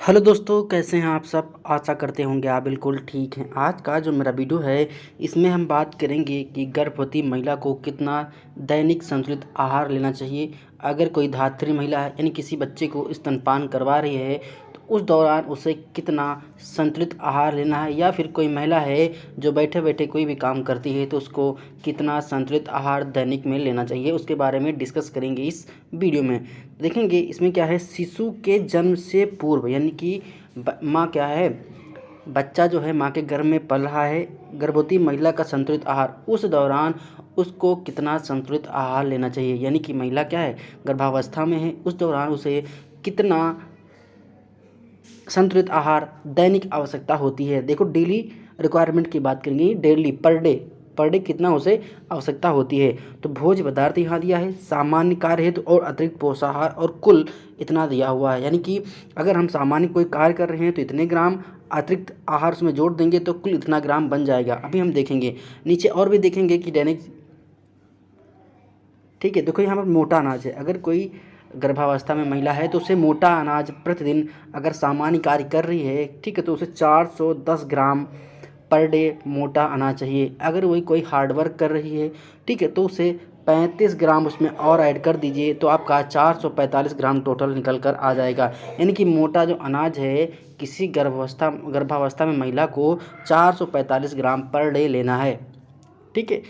Hello दोस्तों, कैसे हैं आप सब। आशा करते होंगे आप बिल्कुल ठीक हैं। आज का जो मेरा वीडियो है इसमें हम बात करेंगे कि गर्भवती महिला को कितना दैनिक संतुलित आहार लेना चाहिए। अगर कोई धात्री महिला है यानी किसी बच्चे को स्तनपान करवा रही है तो उस दौरान उसे कितना संतुलित आहार लेना है, या फिर कोई महिला है जो बैठे बैठे कोई भी काम करती है तो उसको कितना संतुलित आहार दैनिक में लेना चाहिए, उसके बारे में डिस्कस करेंगे इस वीडियो में। देखेंगे इसमें क्या है, शिशु के जन्म से पूर्व यानी कि माँ क्या है, बच्चा जो है माँ के गर्भ में पल रहा है, गर्भवती महिला का संतुलित आहार उस दौरान उसको कितना संतुलित आहार लेना चाहिए। यानी कि महिला क्या है, गर्भावस्था में है, उस दौरान उसे कितना संतुलित आहार दैनिक आवश्यकता होती है। देखो डेली रिक्वायरमेंट की बात करेंगे, डेली पर डे कितना उसे आवश्यकता होती है। तो भोज्य पदार्थ यहाँ दिया है, सामान्य कार्य हेतु और अतिरिक्त पोषाहार और कुल इतना दिया हुआ है। यानी कि अगर हम सामान्य कोई कार्य कर रहे हैं तो इतने ग्राम, अतिरिक्त आहार उसमें जोड़ देंगे तो कुल इतना ग्राम बन जाएगा। अभी हम देखेंगे नीचे और भी देखेंगे कि दैनिक, ठीक है। देखो यहाँ पर मोटा अनाज है, अगर कोई गर्भावस्था में महिला है तो उसे मोटा अनाज प्रतिदिन अगर सामान्य कार्य कर रही है, ठीक है, तो उसे 410 ग्राम पर डे मोटा अनाज चाहिए। अगर वही कोई हार्ड वर्क कर रही है, ठीक है, तो उसे 35 ग्राम उसमें और ऐड कर दीजिए तो आपका 445 ग्राम टोटल निकल कर आ जाएगा। यानी कि मोटा जो अनाज है किसी गर्भावस्था में महिला को 445 ग्राम पर डे लेना है, ठीक है।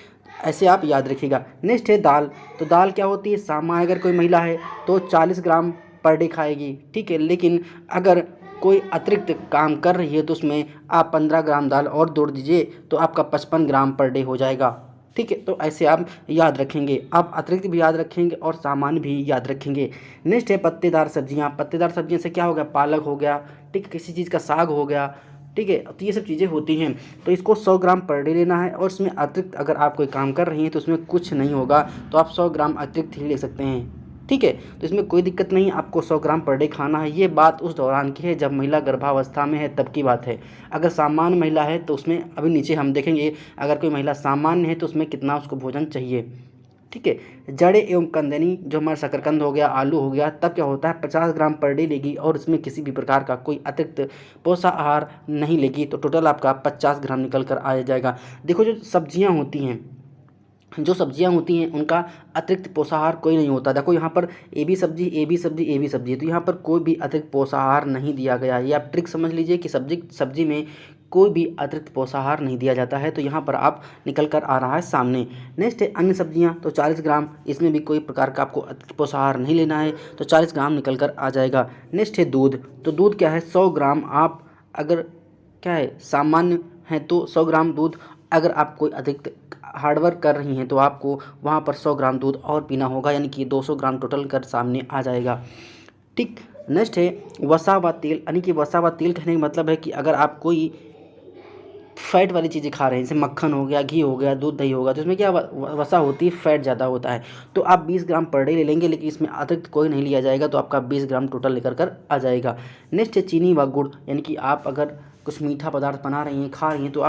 ऐसे आप याद रखिएगा। नेक्स्ट है दाल। तो दाल क्या होती है, सामान्य अगर कोई महिला है तो 40 ग्राम पर डे खाएगी, ठीक है, लेकिन अगर कोई अतिरिक्त काम कर रही है तो उसमें आप 15 ग्राम दाल और जोड़ दीजिए तो आपका 55 ग्राम पर डे हो जाएगा, ठीक है। तो ऐसे आप याद रखेंगे, आप अतिरिक्त भी याद रखेंगे और सामान्य भी याद रखेंगे। नेक्स्ट है पत्तेदार सब्जियां। पत्तेदार सब्जियों से क्या हो गया, पालक हो गया, ठीक है, किसी चीज़ का साग हो गया, ठीक है, तो ये सब चीज़ें होती हैं। तो इसको 100 ग्राम पर डे लेना है और इसमें अतिरिक्त अगर आप कोई काम कर रही हैं तो उसमें कुछ नहीं होगा, तो आप 100 ग्राम अतिरिक्त ही ले सकते हैं, ठीक है। तो इसमें कोई दिक्कत नहीं, आपको 100 ग्राम पर डे खाना है। ये बात उस दौरान की है जब महिला गर्भावस्था में है तब की बात है। अगर सामान्य महिला है तो उसमें अभी नीचे हम देखेंगे, अगर कोई महिला सामान्य है तो उसमें कितना उसको भोजन चाहिए, ठीक है। जड़े एवं कंदनी जो हमारा शकरकंद हो गया, आलू हो गया, तब क्या होता है 50 ग्राम पर डे लेगी और इसमें किसी भी प्रकार का कोई अतिरिक्त पोषाहार नहीं लेगी तो टोटल आपका 50 ग्राम निकल कर आ जाएगा। देखो जो सब्जियां होती हैं, उनका अतिरिक्त पोषाहार कोई नहीं होता। देखो यहाँ पर ए बी सब्जी ए बी सब्जी ए बी सब्जी है, तो यहाँ पर कोई भी अतिरिक्त पोषाहार नहीं दिया गया है। ये आप ट्रिक समझ लीजिए कि सब्जी में कोई भी अतिरिक्त पोषाहार नहीं दिया जाता है, तो यहाँ पर आप निकल कर आ रहा है सामने। नेक्स्ट है अन्य सब्जियाँ। तो 40 ग्राम, इसमें भी कोई प्रकार का आपको अतिरिक्त पोषाहार नहीं लेना है, तो 40 ग्राम निकल कर आ जाएगा। नेक्स्ट है दूध। तो दूध क्या है, 100 ग्राम आप अगर क्या है सामान्य है तो 100 ग्राम दूध, अगर आप कोई अतिरिक्त हार्डवर्क कर रही हैं तो आपको वहाँ पर 100 ग्राम दूध और पीना होगा, यानी कि 200 ग्राम टोटल कर सामने आ जाएगा, ठीक। नेक्स्ट है वसा व तेल। यानी कि वसा व तेल कहने का मतलब है कि अगर आप कोई फैट वाली चीज़ें खा रहे हैं, जैसे मक्खन हो गया, घी हो गया, दूध दही हो गया, तो इसमें क्या वसा होती है, फैट ज़्यादा होता है, तो आप 20 ग्राम पर डे ले लेंगे, लेकिन इसमें अतिरिक्त कोई नहीं लिया जाएगा, तो आपका 20 ग्राम टोटल लेकर कर आ जाएगा। नेक्स्ट है चीनी व गुड़। यानी कि आप अगर कुछ मीठा पदार्थ बना रही हैं, खा रही हैं, तो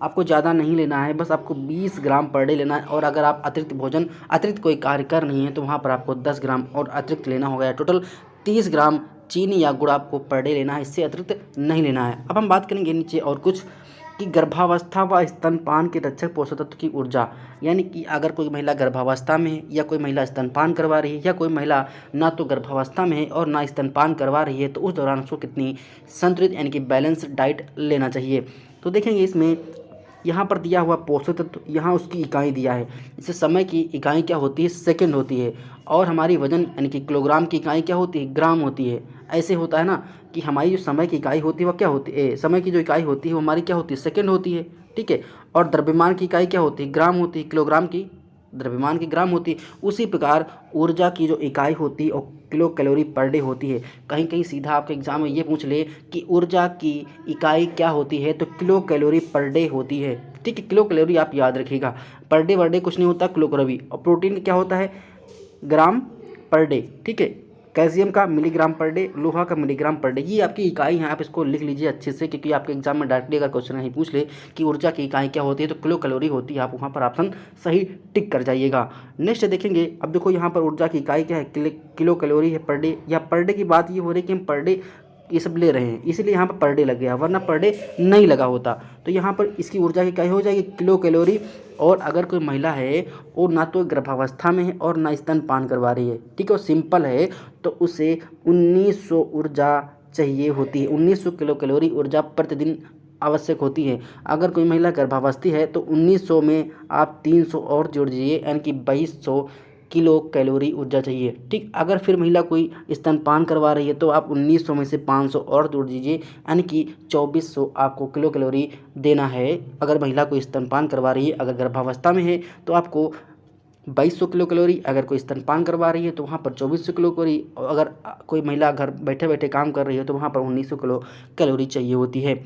आपको ज़्यादा नहीं लेना है, बस आपको 20 ग्राम पर डे लेना है। और अगर आप अतिरिक्त कोई कार्य कर नहीं है तो वहाँ पर आपको 10 ग्राम और अतिरिक्त लेना होगा। टोटल 30 ग्राम चीनी या गुड़ आपको पर डे लेना है, इससे अतिरिक्त नहीं लेना है। अब हम बात करेंगे नीचे और कुछ कि गर्भावस्था व स्तनपान के रक्षक पोषक तत्व की ऊर्जा। यानी कि अगर कोई महिला गर्भावस्था में है या कोई महिला स्तनपान करवा रही है या कोई महिला ना तो गर्भावस्था में है और ना स्तनपान करवा रही है, तो उस दौरान उसको कितनी संतुलित यानी कि बैलेंस डाइट लेना चाहिए। तो देखेंगे इसमें यहाँ पर दिया हुआ पोषक तत्व, यहाँ उसकी इकाई दिया है। जैसे समय की इकाई क्या होती है, सेकंड होती है, और हमारी वजन यानी कि किलोग्राम की इकाई क्या होती है, ग्राम होती है। ऐसे होता है ना कि हमारी जो समय की इकाई होती है वो क्या होती है, समय की जो इकाई होती है वो हमारी क्या होती है, सेकंड होती है, ठीक है। और द्रव्यमान की इकाई क्या होती है, ग्राम होती है, किलोग्राम की द्रव्यमान की ग्राम होती है। उसी प्रकार ऊर्जा की जो इकाई होती है और किलो कैलोरी पर डे होती है। कहीं कहीं सीधा आपके एग्जाम में ये पूछ ले कि ऊर्जा की इकाई क्या होती है, तो किलो कैलोरी पर डे होती है, ठीक है। किलो कैलोरी आप याद रखिएगा, पर डे वर्डे कुछ नहीं होता, किलो कैलोरी। और प्रोटीन क्या होता है, ग्राम पर डे, ठीक है। कैल्शियम का मिलीग्राम पर डे, लोहा का मिलीग्राम पर डे, ये आपकी इकाई है। आप इसको लिख लीजिए अच्छे से, क्योंकि आपके एग्जाम में डायरेक्टली अगर क्वेश्चन नहीं पूछ ले कि ऊर्जा की इकाई क्या होती है तो किलो कैलोरी होती है, आप वहाँ पर ऑप्शन सही टिक कर जाइएगा। नेक्स्ट देखेंगे, अब देखो यहाँ पर ऊर्जा की इकाई क्या है, किलो कैलोरी है पर डे। या पर डे की बात ये हो रही है कि हम पर डे ये सब ले रहे हैं, इसीलिए यहाँ पर डे लग गया, वरना पर डे नहीं लगा होता। तो यहाँ पर इसकी ऊर्जा की क्या हो जाएगी, किलो कैलोरी। और अगर कोई महिला है वो ना तो गर्भावस्था में है और ना स्तनपान करवा रही है, ठीक है, वो सिंपल है, तो उसे 1900 ऊर्जा चाहिए होती है। 1900 किलो कैलोरी ऊर्जा प्रतिदिन आवश्यक होती है। अगर कोई महिला गर्भावस्थी है तो 1900 में आप 300 और जोड़ दीजिए, यानी कि 2200 किलो कैलोरी ऊर्जा चाहिए, ठीक। अगर फिर महिला कोई स्तनपान करवा रही है तो आप 1900 में से 500 और जोड़ दीजिए, यानी कि 2400 आपको किलो कैलोरी देना है। अगर महिला कोई स्तनपान करवा रही है, अगर गर्भावस्था में है तो आपको 2200 किलो कैलोरी, अगर कोई स्तनपान करवा रही है तो वहाँ पर 2400 किलो कैलोरी, और अगर कोई महिला घर बैठे बैठे काम कर रही है तो वहाँ पर 1900 किलो कैलोरी चाहिए होती है।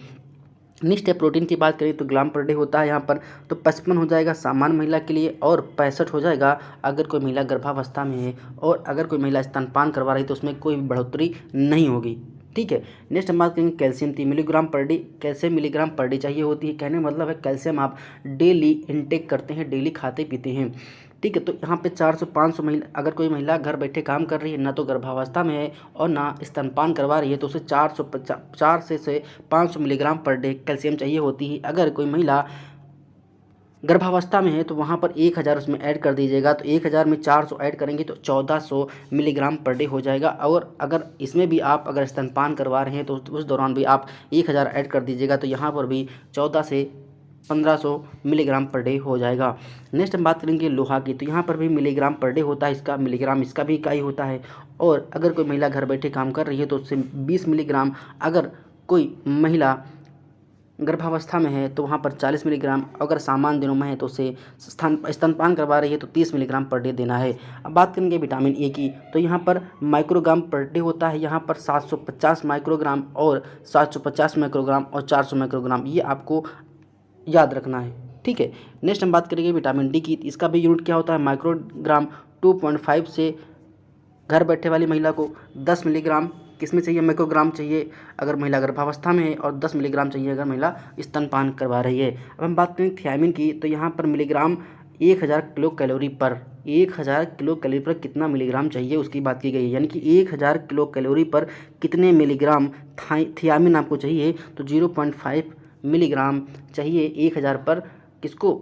नेक्स्ट है प्रोटीन की बात करें तो ग्राम पर डे होता है यहाँ पर, तो 55 हो जाएगा सामान्य महिला के लिए, और 65 हो जाएगा अगर कोई महिला गर्भावस्था में है, और अगर कोई महिला स्तनपान करवा रही है तो उसमें कोई भी बढ़ोतरी नहीं होगी, ठीक है। नेक्स्ट हम बात करेंगे कैल्शियम की, मिलीग्राम पर डे, कैसे मिलीग्राम पर डे चाहिए होती है, कहने मतलब है कैल्शियम आप डेली इनटेक करते हैं, डेली खाते पीते हैं, ठीक है। तो यहाँ पे 400-500 महिला, अगर कोई महिला घर बैठे काम कर रही है, ना तो गर्भावस्था में है और ना स्तनपान करवा रही है, तो उसे 4 से 500 मिलीग्राम पर डे कैल्शियम चाहिए होती है। अगर कोई महिला गर्भावस्था में है तो वहाँ पर 1000 उसमें ऐड कर दीजिएगा, तो 1000 में 400 ऐड करेंगे तो 1400 मिलीग्राम पर डे हो जाएगा। और अगर इसमें भी आप अगर स्तनपान करवा रहे हैं तो उस दौरान भी आप 1000 ऐड कर दीजिएगा, तो यहाँ पर भी 14 से 1500 मिलीग्राम पर डे हो जाएगा। नेक्स्ट हम बात करेंगे लोहा की, तो यहाँ पर भी मिलीग्राम पर डे होता है, इसका मिलीग्राम इसका भी इकाई होता है। और अगर कोई महिला घर बैठे काम कर रही है तो उससे 20 मिलीग्राम, अगर कोई महिला गर्भावस्था में है तो वहाँ पर 40 मिलीग्राम, अगर सामान्य दिनों में है तो उसे स्तनपान करवा रही है तो 30 मिलीग्राम पर डे देना है। अब बात करेंगे विटामिन ए की, तो यहाँ पर माइक्रोग्राम पर डे होता है, यहाँ पर 750 माइक्रोग्राम और 750 माइक्रोग्राम और 400 माइक्रोग्राम, ये आपको याद रखना है, ठीक है। नेक्स्ट हम बात करेंगे विटामिन डी की, इसका भी यूनिट क्या होता है, माइक्रोग्राम। 2.5 से घर बैठे वाली महिला को 10 मिलीग्राम किस में चाहिए, माइक्रोग्राम चाहिए अगर महिला गर्भावस्था में है, और 10 मिलीग्राम चाहिए अगर महिला स्तनपान करवा रही है। अब हम बात करें थियामिन की, तो यहाँ पर मिलीग्राम 1000 किलो कैलोरी पर, 1000 किलो कैलोरी पर कितना मिलीग्राम चाहिए उसकी बात की गई है, यानी कि 1000 किलो कैलोरी पर कितने मिलीग्राम थियामिन आपको चाहिए, तो 0.5 मिलीग्राम चाहिए 1000 पर, किसको,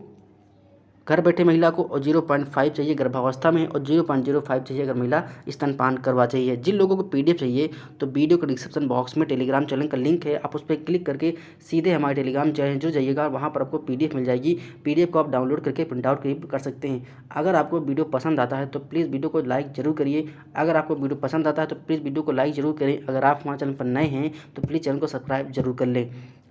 घर बैठे महिला को, और 0.5 चाहिए गर्भावस्था में, और 0.05 चाहिए अगर महिला स्तनपान करवा चाहिए। जिन लोगों को पीडीएफ चाहिए तो वीडियो के डिस्क्रिप्शन बॉक्स में टेलीग्राम चैनल का लिंक है, आप उस पर क्लिक करके सीधे हमारे टेलीग्राम चैनल जुड़ जाइएगा, वहाँ पर आपको पीडीएफ मिल जाएगी। पीडीएफ को आप डाउनलोड करके प्रिंट आउट कर सकते हैं। अगर आपको वीडियो पसंद आता है तो प्लीज़ वीडियो को लाइक जरूर करिए, अगर आपको वीडियो पसंद आता है तो प्लीज़ वीडियो को लाइक जरूर करें। अगर आप हमारे चैनल पर नए हैं तो प्लीज़ चैनल को सब्सक्राइब जरूर कर लें,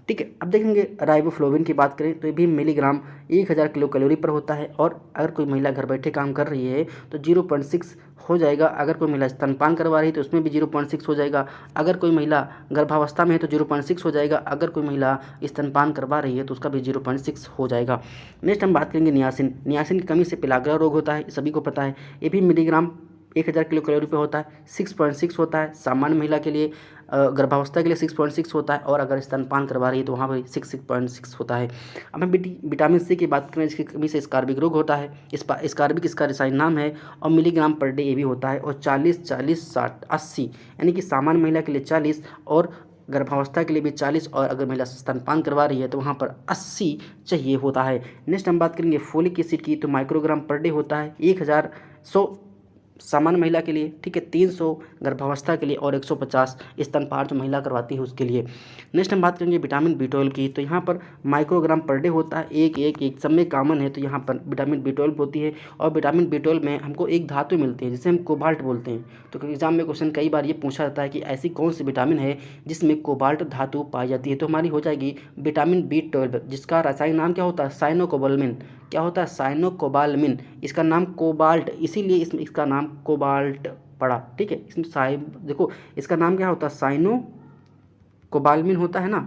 ठीक है। अब देखेंगे राइबोफ्लोविन की बात करें तो ये भी मिलीग्राम 1000 किलो कैलोरी पर होता है, और अगर कोई महिला घर बैठे काम कर रही है तो 0.6 हो जाएगा, अगर कोई महिला स्तनपान करवा रही है तो उसमें भी 0.6 हो जाएगा, अगर कोई महिला गर्भावस्था में है तो 0.6 हो जाएगा, अगर कोई महिला स्तनपान करवा रही है तो उसका भी 0.6 हो जाएगा। नेक्स्ट हम बात करेंगे नियासिन। नियासिन की कमी से पेलाग्रा रोग होता है, सभी को पता है, ये भी मिलीग्राम 1000 किलो कैलोरी पे होता है, 6.6 होता है सामान्य महिला के लिए, गर्भावस्था के लिए 6.6 होता है, और अगर स्तनपान करवा रही है तो वहाँ पर 6.6 होता है। अब हम विटामिन सी की बात करें, इसकी कमी से स्कारबिक रोग होता है, स्कारबिक इसका रसायन नाम है, और मिलीग्राम पर डे ये भी होता है, और 40-40-60-80, यानी कि सामान्य महिला के लिए 40 और गर्भावस्था के लिए भी 40, और अगर महिला स्तनपान करवा रही है तो वहाँ पर 80 चाहिए होता है। नेक्स्ट हम बात करेंगे फोलिक एसिड की, तो माइक्रोग्राम पर डे होता है 1100 सामान्य महिला के लिए, ठीक है, 300 गर्भावस्था के लिए, और 150 स्तनपान जो महिला करवाती है उसके लिए। नेक्स्ट हम बात करेंगे विटामिन B12 की, तो यहाँ पर माइक्रोग्राम पर डे होता है, एक सब में कॉमन है, तो यहाँ पर विटामिन B12 होती है, और विटामिन B12 में हमको एक धातु मिलती है जिसे हम कोबाल्ट बोलते हैं। तो एग्जाम में क्वेश्चन कई बार ये पूछा जाता है कि ऐसी कौन सी विटामिन है जिसमें कोबाल्ट धातु पाई जाती है, तो हमारी हो जाएगी विटामिन B12, जिसका रासायनिक नाम क्या होता है, साइनोकोबाल्मिन। क्या होता है, साइनोकोबाल्मिन, इसका नाम कोबाल्ट, इसीलिए इसका नाम कोबाल्ट पड़ा, ठीक है। इसमें साहिब देखो इसका नाम क्या होता है, साइनो कोबाल्मिन होता है ना,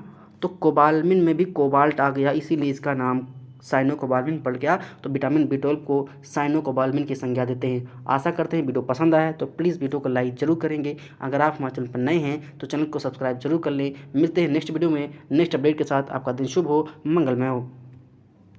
तो कोबाल्मिन में भी कोबाल्ट आ गया, इसीलिए इसका नाम साइनोकोबाल्मिन पड़ गया। तो विटामिन B12 को साइनोकोबाल्मिन की संज्ञा देते हैं। आशा करते हैं वीडियो पसंद आया तो प्लीज़ वीडियो को लाइक जरूर करेंगे। अगर आप हमारे चैनल पर नए हैं तो चैनल को सब्सक्राइब जरूर कर लें। मिलते हैं नेक्स्ट वीडियो में नेक्स्ट अपडेट के साथ। आपका दिन शुभ हो, मंगलमय हो।